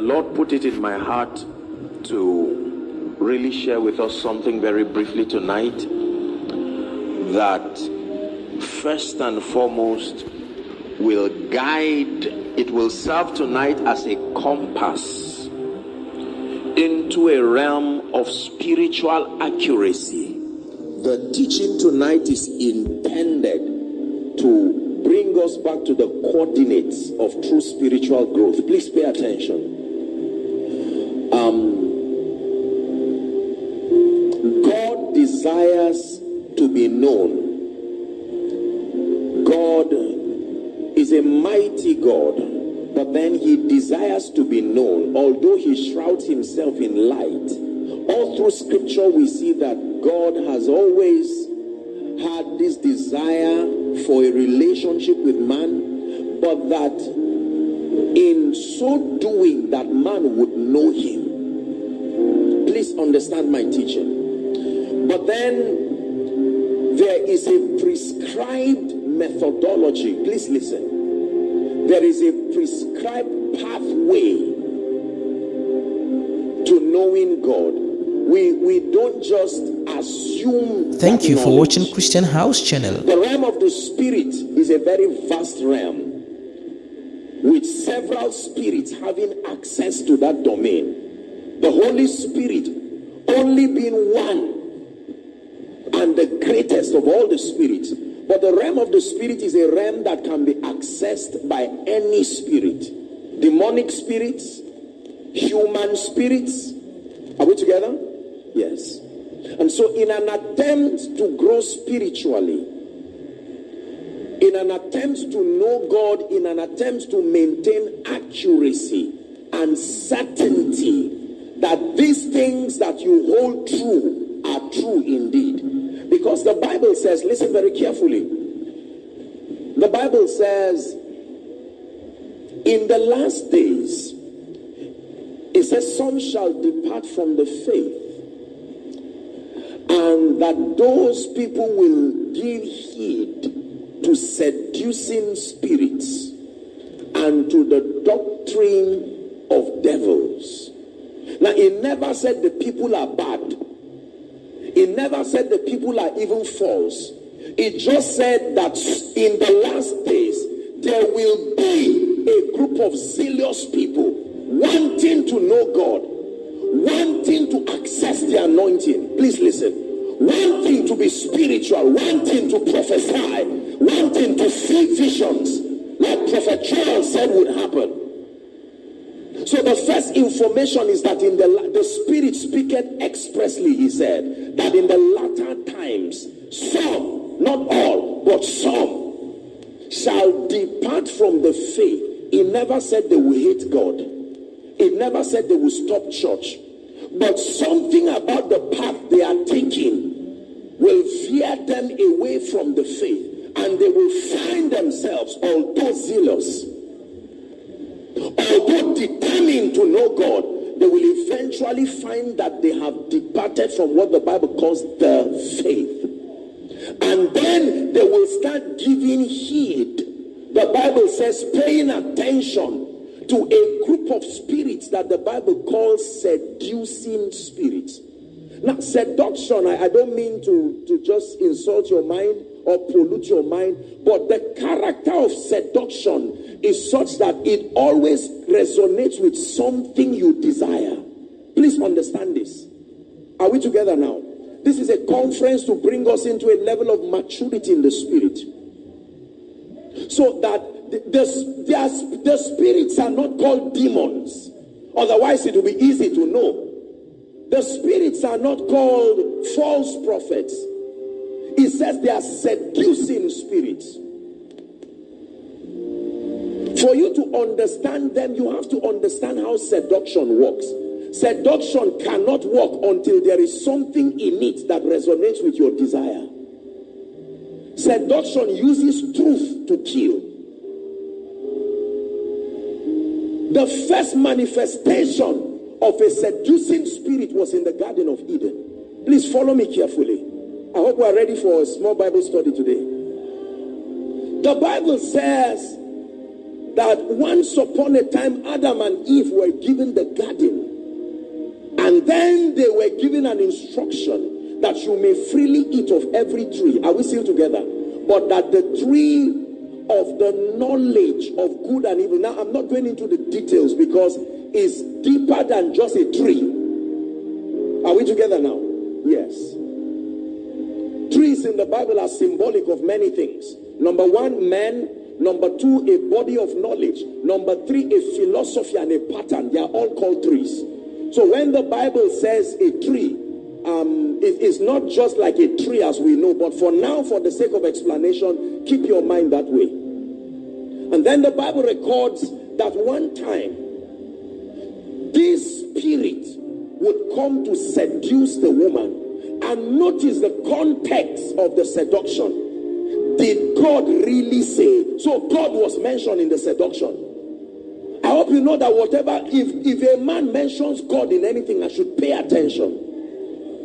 Lord put it in my heart to really share with us something very briefly tonight, that first and foremost will guide, it will serve tonight as a compass into a realm of spiritual accuracy. The teaching tonight is intended to bring us back to the coordinates of true spiritual growth. Please pay attention. God desires to be known. God is a mighty God, but then he desires to be known. Although he shrouds himself in light, all through scripture we see that God has always had this desire for a relationship with man, but that in so doing that man would know him. Please understand my teaching. But then there is a prescribed methodology. Please listen. There is a prescribed pathway to knowing God. We don't just assume. Thank you for watching Christian House Channel. The realm of the spirit is a very vast realm with several spirits having access to that domain. The Holy Spirit only being one and the greatest of all the spirits. But the realm of the spirit is a realm that can be accessed by any spirit. Demonic spirits, human spirits. Are we together? Yes. And so in an attempt to grow spiritually, in an attempt to know God, in an attempt to maintain accuracy and certainty that these things that you hold true are true indeed. Because the Bible says, listen very carefully, the Bible says in the last days, it says some shall depart from the faith, and that those people will give heed to seducing spirits and to the doctrine of devils. Now, it never said the people are bad. It never said the people are even false. It just said that in the last days, there will be a group of zealous people wanting to know God, wanting to access the anointing. Please listen. Wanting to be spiritual, wanting to prophesy, wanting to see visions, like Prophet Joel said would happen. So the first information is that in the Spirit speaketh expressly, he said, that in the latter times, some, not all, but some, shall depart from the faith. It never said they will hate God. It never said they will stop church. But something about the path they are taking will veer them away from the faith. And they will find themselves, although zealous, although determined to know God, they will eventually find that they have departed from what the Bible calls the faith. And then they will start giving heed. The Bible says paying attention to a group of spirits that the Bible calls seducing spirits. Now, seduction, I don't mean to just insult your mind or pollute your mind, but the character of seduction is such that it always resonates with something you desire. Please understand this. Are we together now? This is a conference to bring us into a level of maturity in the spirit, so that the spirits are not called demons. Otherwise it will be easy to know. The spirits are not called false prophets. It says they are seducing spirits. For you to understand them, you have to understand how seduction works. Seduction cannot work until there is something in it that resonates with your desire. Seduction uses truth to kill. The first manifestation of a seducing spirit was in the Garden of Eden. Please follow me carefully. I hope we are ready for a small Bible study today. The Bible says that once upon a time Adam and Eve were given the garden, and then they were given an instruction that you may freely eat of every tree. Are we still together? But that the tree of the knowledge of good and evil. Now I'm not going into the details because it's deeper than just a tree. Are we together now? Yes. Trees in the Bible are symbolic of many things. Number one, man. Number two, a body of knowledge. Number three, a philosophy and a pattern. They are all called trees. So when the Bible says a tree, it is not just like a tree as we know, but for now, for the sake of explanation, keep your mind that way. And then the Bible records that one time, this spirit would come to seduce the woman. And notice the context of the seduction. Did God really say? So God was mentioned in the seduction. I hope you know that whatever, if a man mentions God in anything, I should pay attention.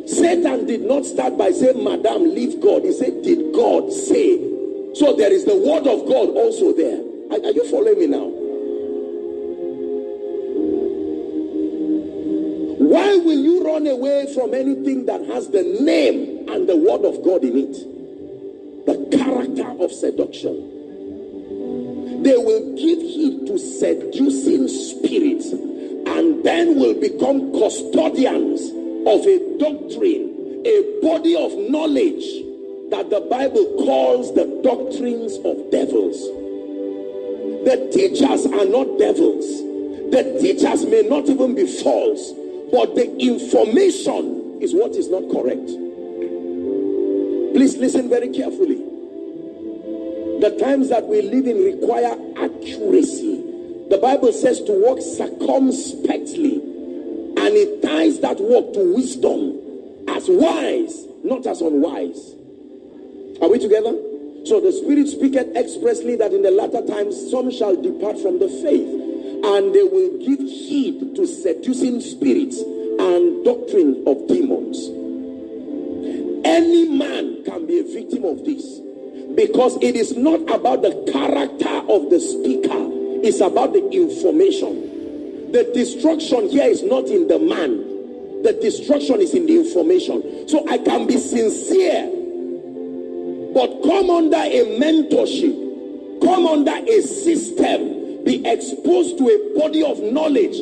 Satan did not start by saying, Madam, leave God. He said, did God say? So there is the word of God also there. Are you following me now? Why will you run away from anything that has the name and the word of God in it? The character of seduction. They will give heed to seducing spirits and then will become custodians of a doctrine, a body of knowledge that the Bible calls the doctrines of devils. The teachers are not devils. The teachers may not even be false, but the information is what is not correct. Please listen very carefully. The times that we live in require accuracy. The Bible says to walk circumspectly, and it ties that walk to wisdom, as wise, not as unwise. Are we together? So the Spirit speaketh expressly that in the latter times some shall depart from the faith, and they will give heed to seducing spirits and doctrine of demons. Any man can be a victim of this, because it is not about the character of the speaker, it's about the information. The destruction here is not in the man, the destruction is in the information. So I can be sincere, but come under a mentorship, come under a system, be exposed to a body of knowledge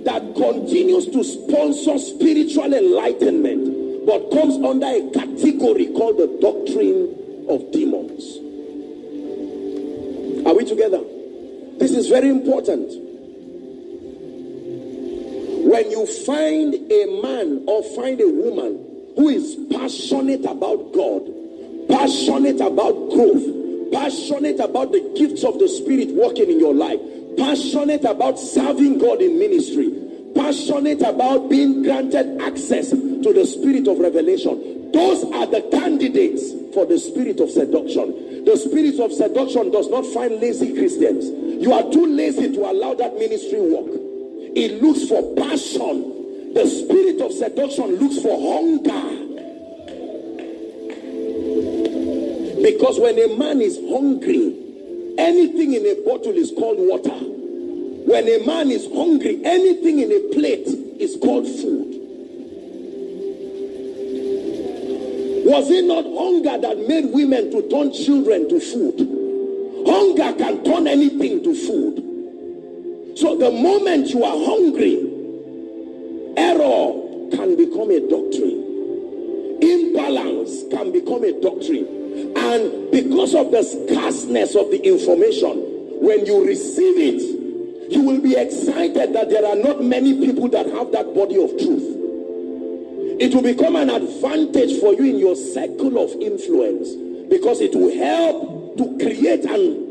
that continues to sponsor spiritual enlightenment, but comes under a category called the doctrine of demons. Are we together? This is very important. When you find a man or find a woman who is passionate about God, passionate about growth, passionate about the gifts of the Spirit working in your life, passionate about serving God in ministry, passionate about being granted access to the spirit of revelation, those are the candidates for the spirit of seduction. The spirit of seduction does not find lazy Christians. You are too lazy to allow that ministry work. It looks for passion. The spirit of seduction looks for hunger. Because when a man is hungry, anything in a bottle is called water. When a man is hungry, anything in a plate is called food. Was it not hunger that made women to turn children to food? Hunger can turn anything to food. So the moment you are hungry, error can become a doctrine. Imbalance can become a doctrine. And because of the scarceness of the information, when you receive it, you will be excited that there are not many people that have that body of truth. It will become an advantage for you in your circle of influence, because it will help to create and,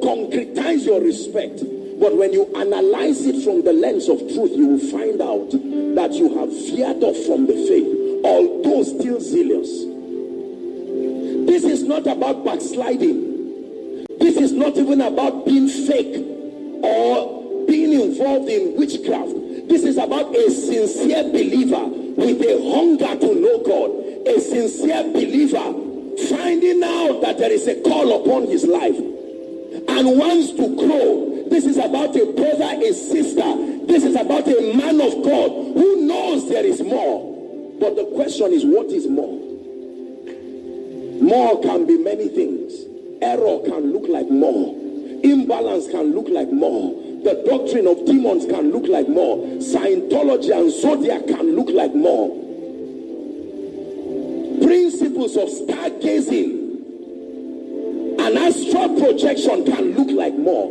concretize your respect. But when you analyze it from the lens of truth, you will find out that you have veered off from the faith, although still zealous. This is not about backsliding. This is not even about being fake or being involved in witchcraft. This is about a sincere believer with a hunger to know God. A sincere believer finding out that there is a call upon his life and wants to grow. This is about a brother, a sister. This is about a man of God who knows there is more. But the question is, what is more? More can be many things. Error can look like more. Imbalance can look like more. The doctrine of demons can look like more. Scientology and zodiac can look like more. Principles of stargazing and astral projection can look like more.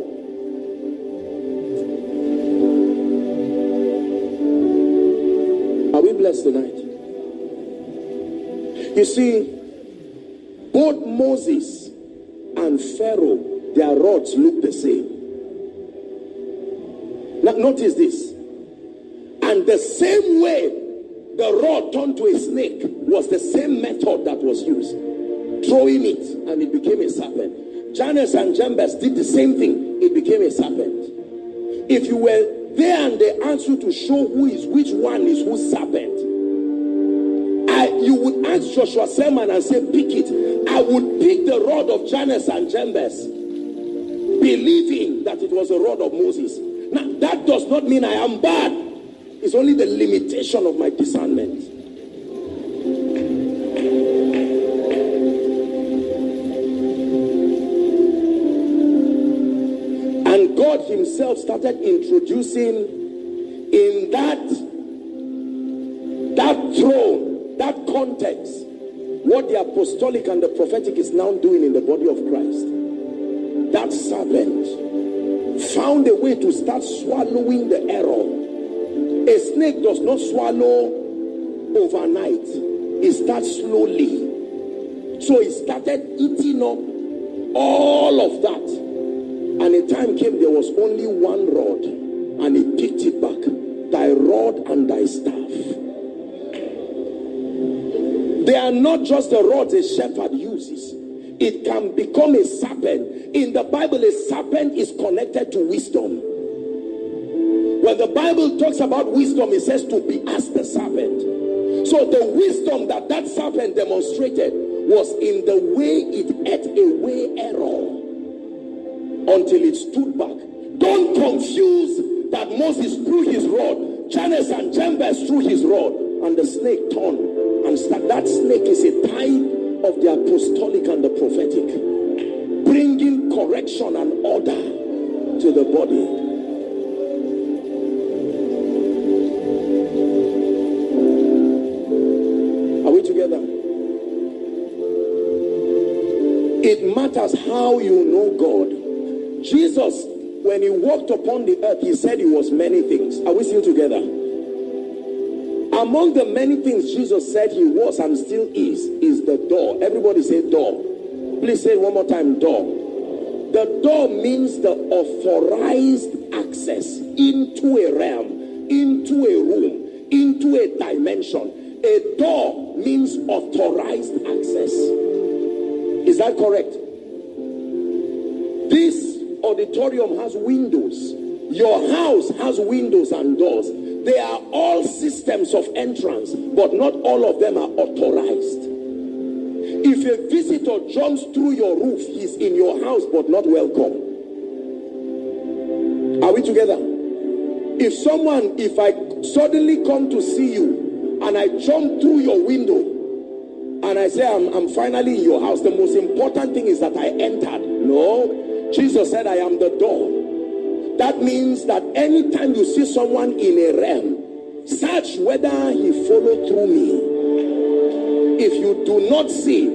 Are we blessed tonight? You see, both Moses and Pharaoh, their rods look the same. Now notice this. And the same way the rod turned to a snake was the same method that was used. Throwing it and it became a serpent. Jannes and Jambres did the same thing. It became a serpent. If you were there and they asked you to show which one is whose serpent, you would ask Joshua Selman and say, pick it. I would pick the rod of Jannes and Jambres, believing that it was the rod of Moses. Now, that does not mean I am bad. It's only the limitation of my discernment. And God himself started introducing in that throne, that context, what the apostolic and the prophetic is now doing in the body of Christ. That serpent found a way to start swallowing the error. A snake does not swallow overnight. It starts slowly. So it started eating up all of that. And a time came, there was only one rod. And he picked it back. Thy rod and thy staff. They are not just the rods a shepherd uses. It can become a serpent. In the Bible, a serpent is connected to wisdom. When the Bible talks about wisdom, it says to be as the serpent. So the wisdom that serpent demonstrated was in the way it ate away error until it stood back. Don't confuse that Moses threw his rod, Jannes and Jambres threw his rod, and the snake turned. And that snake is a type of the apostolic and the prophetic, bringing correction and order to the body. Are we together? It matters how you know God. Jesus, when he walked upon the earth, he said he was many things. Are we still together? Among the many things Jesus said he was and still is the door. Everybody say door. Please say it one more time, door. The door means the authorized access into a realm, into a room, into a dimension. A door means authorized access. Is that correct? This auditorium has windows. Your house has windows and doors. They are all systems of entrance, but not all of them are authorized. If a visitor jumps through your roof, he's in your house but not welcome. Are we together? If I suddenly come to see you and I jump through your window and I say I'm finally in your house, the most important thing is that I entered. No, Jesus said I am the door. That means that anytime you see someone in a realm, search whether he followed through me. If you do not see,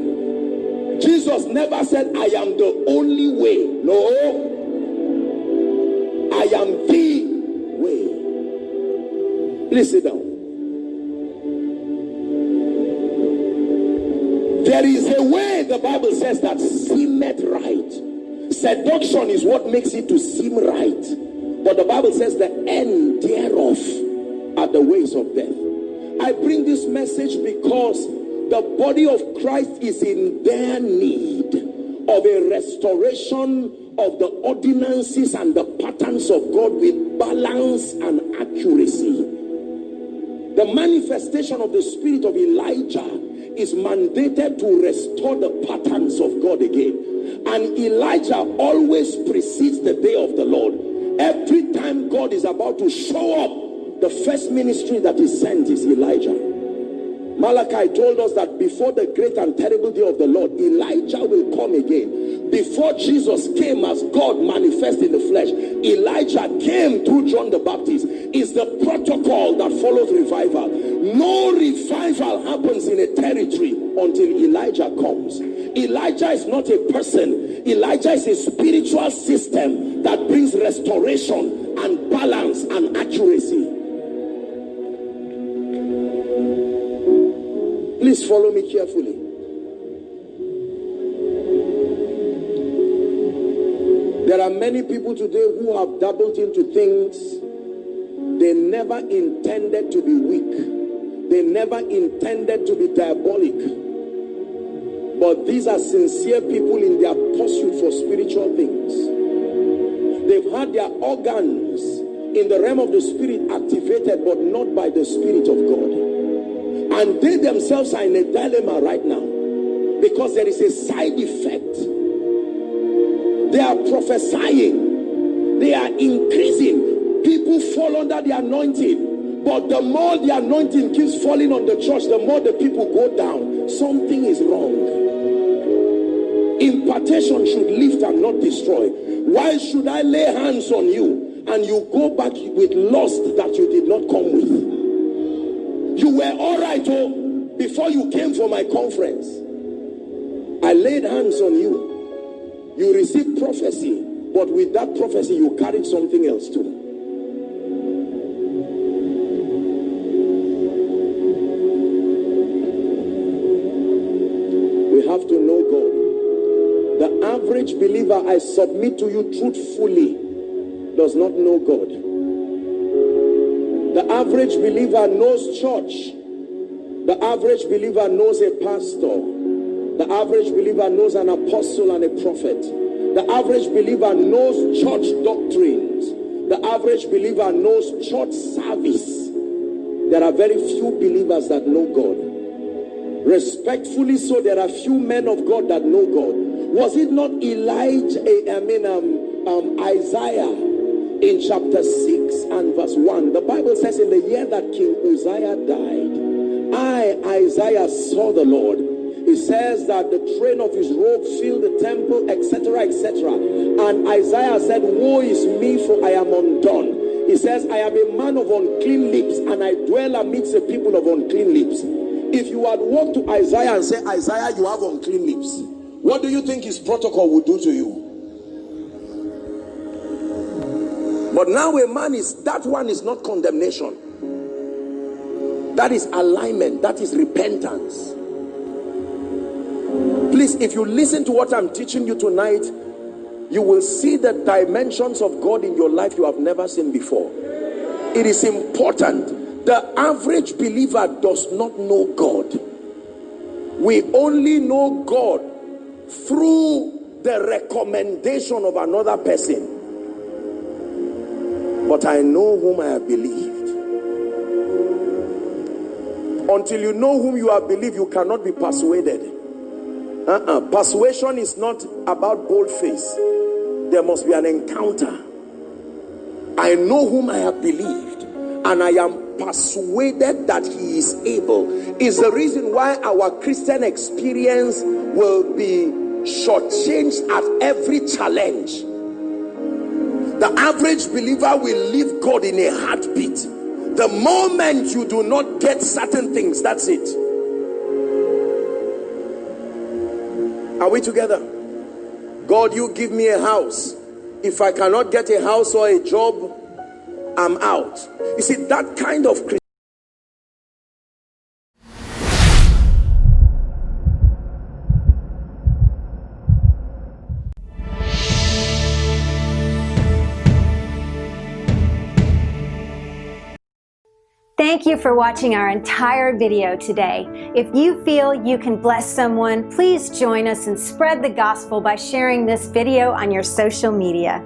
Jesus never said, I am the only way. No, I am the way. Please sit down. There is a way, the Bible says, that seemeth right. Seduction is what makes it to seem right. But the Bible says the end thereof are the ways of death. I bring this message because the body of Christ is in their need of a restoration of the ordinances and the patterns of God with balance and accuracy. The manifestation of the spirit of Elijah is mandated to restore the patterns of God again. And Elijah always precedes the day of the Lord. Every time God is about to show up, the first ministry that is sent is Elijah. Malachi told us that before the great and terrible day of the Lord, Elijah will come again. Before Jesus came as God manifest in the flesh, Elijah came through John the Baptist. Is the protocol that follows revival. No revival happens in a territory until Elijah comes. Elijah is not a person. Elijah is a spiritual system that brings restoration and balance and accuracy. Please follow me carefully. There are many people today who have dabbled into things they never intended to be weak. They never intended to be diabolic. But these are sincere people in their pursuit for spiritual things. They've had their organs in the realm of the spirit activated, but not by the Spirit of God. And they themselves are in a dilemma right now because there is a side effect. They are prophesying, they are increasing. People fall under the anointing, but the more the anointing keeps falling on the church, the more the people go down. Something is wrong. Impartation should lift and not destroy. Why should I lay hands on you and you go back with lust that you did not come with? You were all right before you came for my conference. I laid hands on you. You received prophecy, but with that prophecy you carried something else too. We have to know God. The average believer, I submit to you truthfully, does not know God. The average believer knows church. The average believer knows a pastor. The average believer knows an apostle and a prophet. The average believer knows church doctrines. The average believer knows church service. There are very few believers that know God. Respectfully so, there are few men of God that know God. Was it not Isaiah? In chapter 6 and verse 1, the Bible says, in the year that King Uzziah died, I, Isaiah, saw the Lord. It says that the train of his robe filled the temple, etc., etc. And Isaiah said, woe is me, for I am undone. He says, I am a man of unclean lips, and I dwell amidst the people of unclean lips. If you had walked to Isaiah and say, Isaiah, you have unclean lips, what do you think his protocol would do to you? But now a man is, that one is not condemnation. That is alignment. That is repentance. Please, if you listen to what I'm teaching you tonight, you will see the dimensions of God in your life you have never seen before. It is important. The average believer does not know God. We only know God through the recommendation of another person. But I know whom I have believed. Until you know whom you have believed, you cannot be persuaded. Persuasion is not about boldface. There must be an encounter. I know whom I have believed, and I am persuaded that he is able. Is the reason why our Christian experience will be shortchanged at every challenge. The average believer will leave God in a heartbeat. The moment you do not get certain things, that's it. Are we together? God, you give me a house. If I cannot get a house or a job, I'm out. You see, that kind of Christianity. Thank you for watching our entire video today. If you feel you can bless someone, please join us and spread the gospel by sharing this video on your social media.